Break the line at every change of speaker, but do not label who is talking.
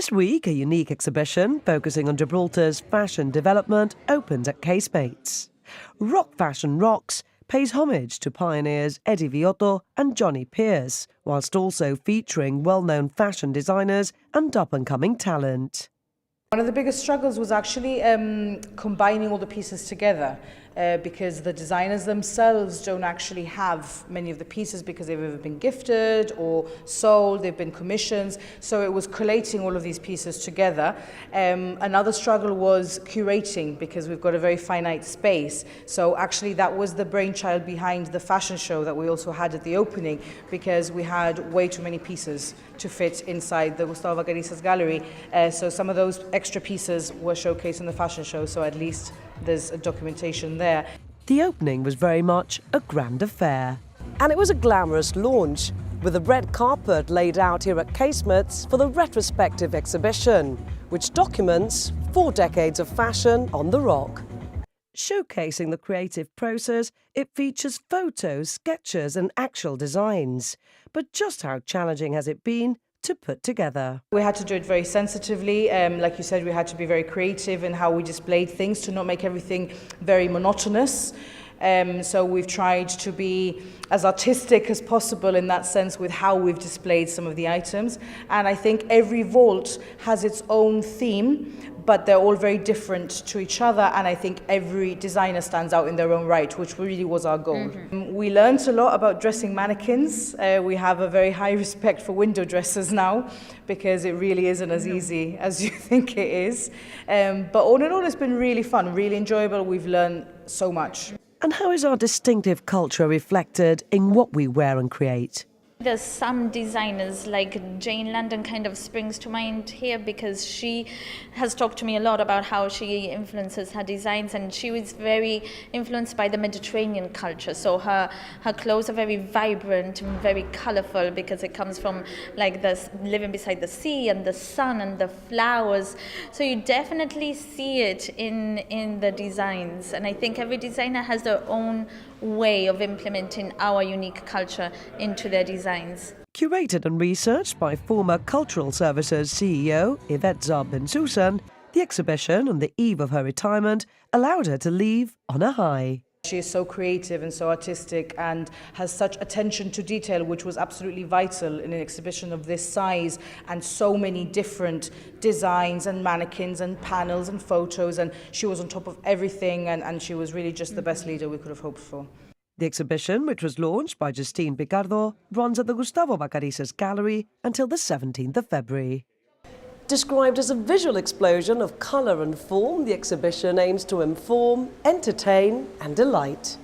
This week, a unique exhibition focusing on Gibraltar's fashion development opens at Casemates. Rock Fashion Rocks pays homage to pioneers Eddie Viotto and Johnny Pearce, whilst also featuring well-known fashion designers and up-and-coming talent.
One of the biggest struggles was actually combining all the pieces together because the designers themselves don't actually have many of the pieces because they've either been gifted or sold, they've been commissions, so it was collating all of these pieces together. Another struggle was curating because we've got a very finite space, so actually that was the brainchild behind the fashion show that we also had at the opening, because we had way too many pieces to fit inside the Gustavo Bacarisa's gallery, so some of those extra pieces were showcased in the fashion show, so at least there's a documentation there.
The opening was very much a grand affair. And it was a glamorous launch, with a red carpet laid out here at Casemates for the Retrospective exhibition, which documents 4 decades of fashion on the rock. Showcasing the creative process, it features photos, sketches and actual designs. But just how challenging has it been to put together?
We had to do it very sensitively. Like you said, we had to be very creative in how we displayed things to not make everything very monotonous. So we've tried to be as artistic as possible in that sense with how we've displayed some of the items. And I think every vault has its own theme, but they're all very different to each other, and I think every designer stands out in their own right, which really was our goal. We learned a lot about dressing mannequins. We have a very high respect for window dressers now, because it really isn't as easy as you think it is. But all in all, it's been really fun, really enjoyable. We've learned so much.
And how is our distinctive culture reflected in what we wear and create?
There's some designers, like Jane London kind of springs to mind here, because she has talked to me a lot about how she influences her designs, and she was very influenced by the Mediterranean culture. So her clothes are very vibrant and very colorful because it comes from like this living beside the sea and the sun and the flowers. So you definitely see it in the designs, and I think every designer has their own way of implementing our unique culture into their designs.
Curated and researched by former Cultural Services CEO Ivetza Ben-Susan, the exhibition on the eve of her retirement allowed her to leave on a high.
She is so creative and so artistic and has such attention to detail, which was absolutely vital in an exhibition of this size, and so many different designs and mannequins and panels and photos, and she was on top of everything, and she was really just the best leader we could have hoped for.
The exhibition, which was launched by Justine Picardo, runs at the Gustavo Bacarisa's gallery until the 17th of February. Described as a visual explosion of colour and form, the exhibition aims to inform, entertain and delight.